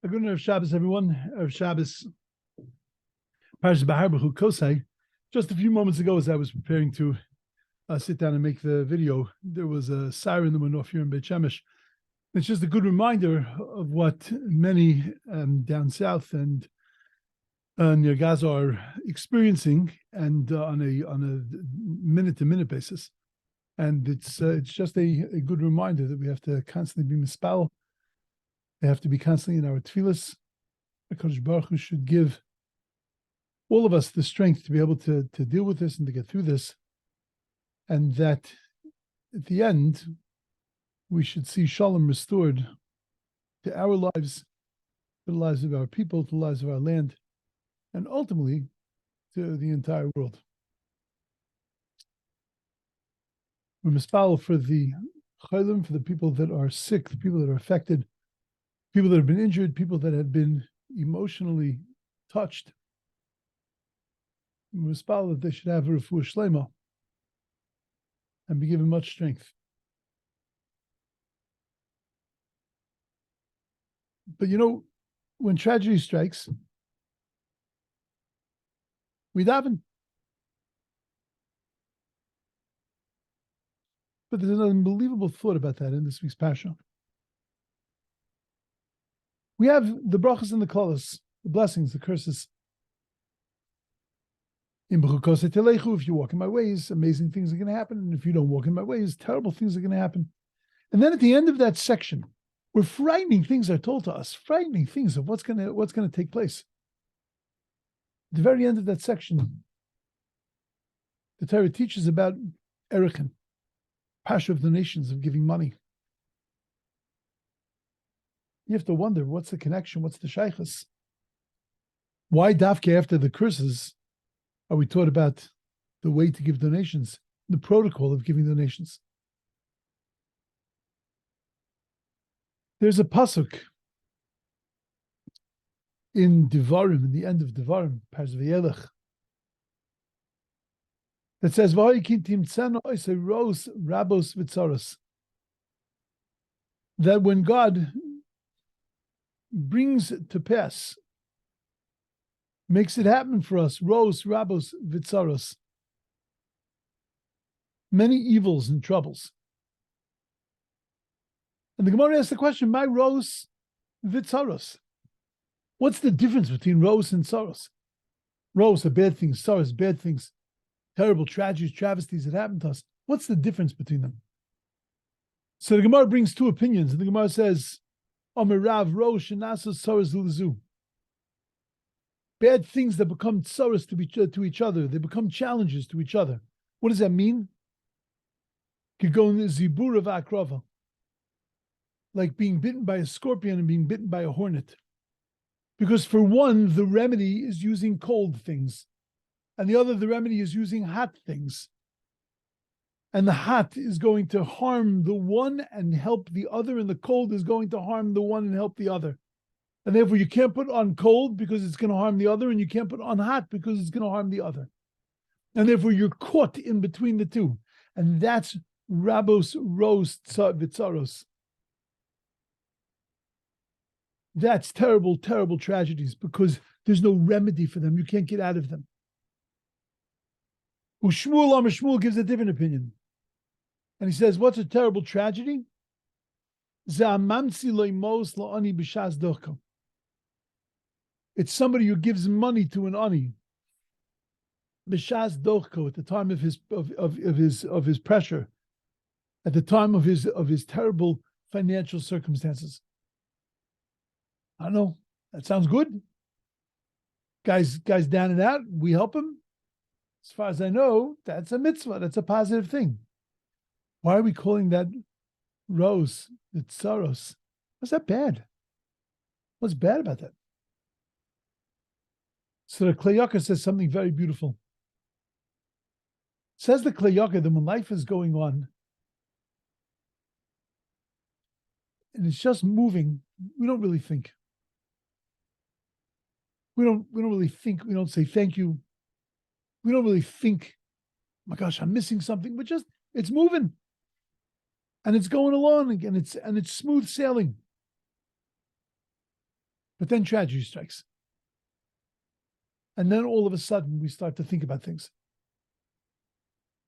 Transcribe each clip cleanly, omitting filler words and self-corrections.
A good Erev Shabbos, everyone. Erev Shabbos, Parshas Bahar B'chu Kosai. Just a few moments ago, as I was preparing to sit down and make the video, there was a siren that went off here in Beit Shemesh. It's just a good reminder of what many down south and near Gaza are experiencing, and on a minute-to-minute basis. And it's just a good reminder that we have to constantly be mispal. They have to be constantly in our tefillas. HaKadosh Baruch Hu should give all of us the strength to be able to deal with this and to get through this. And that at the end, we should see Shalom restored to our lives, to the lives of our people, to the lives of our land, and ultimately to the entire world. We mispal for the chaylim, for the people that are sick, the people that are affected, people that have been injured, people that have been emotionally touched. We mispal that they should have a refuah shlema and be given much strength. But you know, when tragedy strikes, we daven. But there's an unbelievable thought about that in this week's Parsha. We have the brachas and the kolos, the blessings, the curses. If you walk in my ways, amazing things are going to happen. And if you don't walk in my ways, terrible things are going to happen. And then at the end of that section, where frightening things are told to us, frightening things of what's going to take place. At the very end of that section, the Torah teaches about Erechim, Parsha of the nations, of giving money. You have to wonder, what's the connection? What's the shaychus? Why dafke after the curses are we taught about the way to give donations, the protocol of giving donations? There's a pasuk in Devarim, in the end of Devarim, Parshas Vayelech, that says, that when God brings to pass, makes it happen for us, ros, rabos, vitzaros, many evils and troubles. And the Gemara asks the question, my ros, vitzaros. What's the difference between ros and tzaros? Ros are bad things, tzaros, bad things, terrible tragedies, travesties that happen to us. What's the difference between them? So the Gemara brings two opinions. And the Gemara says, Rav Rosh and Nasos Tzaros Lizu. Bad things that become tzaros to each other. They become challenges to each other. What does that mean? Zibur of Akrava. Like being bitten by a scorpion and being bitten by a hornet. Because for one, the remedy is using cold things. And the other, the remedy is using hot things. And the hot is going to harm the one and help the other, and the cold is going to harm the one and help the other. And therefore, you can't put on cold because it's going to harm the other, and you can't put on hot because it's going to harm the other. And therefore, you're caught in between the two. And that's Rabos Ros Vitzaros. That's terrible, terrible tragedies because there's no remedy for them. You can't get out of them. Shmuel gives a different opinion. And he says, what's a terrible tragedy? It's somebody who gives money to an ani. B'shas dochko, at the time of his pressure, at the time of his terrible financial circumstances. I don't know. That sounds good. Guys down and out, we help him. As far as I know, that's a mitzvah. That's a positive thing. Why are we calling that ros, the tzaros? What's that bad? What's bad about that? So the Klei Yakar says something very beautiful. Says the Klei Yakar that when life is going on and it's just moving, we don't really think. We don't really think. We don't say thank you. We don't really think, oh my gosh, I'm missing something. But just it's moving. And it's going along again. It's smooth sailing. But then tragedy strikes. And then all of a sudden, we start to think about things.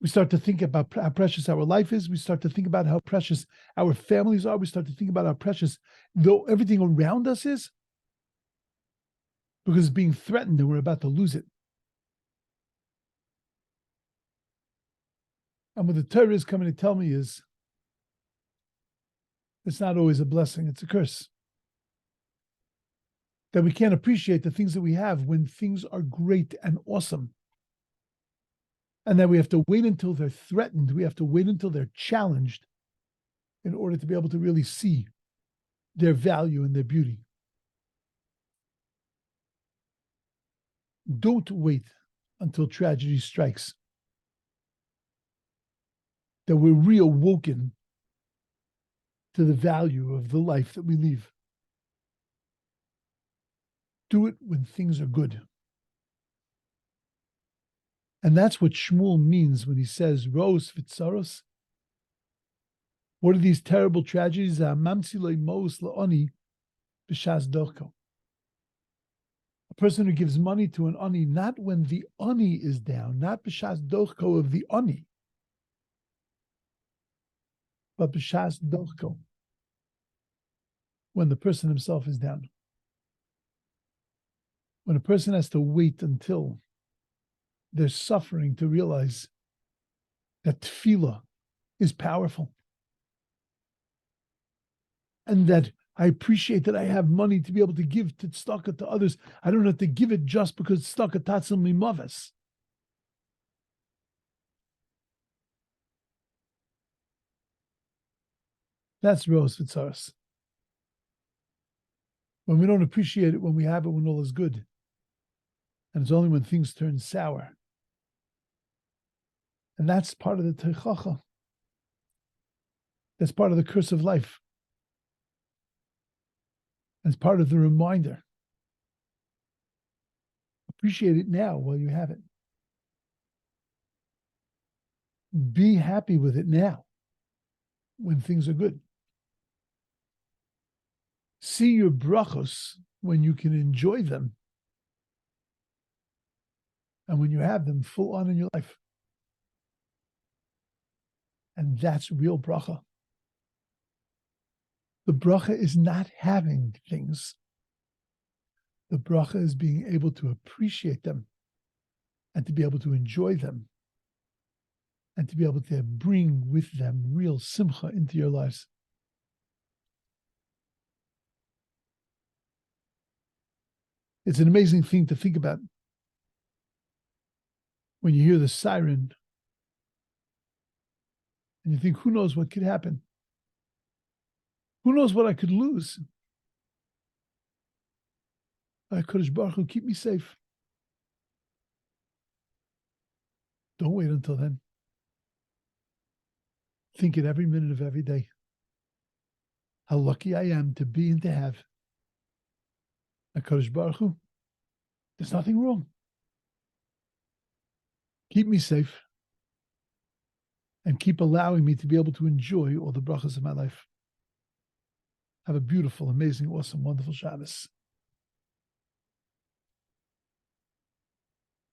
We start to think about how precious our life is. We start to think about how precious our families are. We start to think about how precious, though everything around us is, because it's being threatened and we're about to lose it. And what the Torah is coming to tell me is, it's not always a blessing, it's a curse. That we can't appreciate the things that we have when things are great and awesome. And that we have to wait until they're threatened. We have to wait until they're challenged in order to be able to really see their value and their beauty. Don't wait until tragedy strikes. That we're reawoken to the value of the life that we live. Do it when things are good. And that's what Shmuel means when he says, Ros vitzaros. What are these terrible tragedies? A person who gives money to an ani, not when the ani is down, not b'shas dochko of the ani, but b'shas dochko, when the person himself is down. When a person has to wait until they're suffering to realize that tefillah is powerful. And that I appreciate that I have money to be able to give to tzedakah to others. I don't have to give it just because tzedakah tatzil mimaves. That's Ros Vitzaros. When we don't appreciate it, when we have it, when all is good. And it's only when things turn sour. And that's part of the teichacha. That's part of the curse of life. That's part of the reminder. Appreciate it now while you have it. Be happy with it now when things are good. See your brachos when you can enjoy them and when you have them full on in your life. And that's real bracha. The bracha is not having things. The bracha is being able to appreciate them and to be able to enjoy them and to be able to bring with them real simcha into your lives. It's an amazing thing to think about when you hear the siren and you think, who knows what could happen? Who knows what I could lose? HaKadosh Baruch Hu, keep me safe. Don't wait until then. Think it every minute of every day. How lucky I am to be and to have HaKadosh Baruch Hu. There's nothing wrong. Keep me safe and keep allowing me to be able to enjoy all the brachas of my life. Have a beautiful, amazing, awesome, wonderful Shabbos.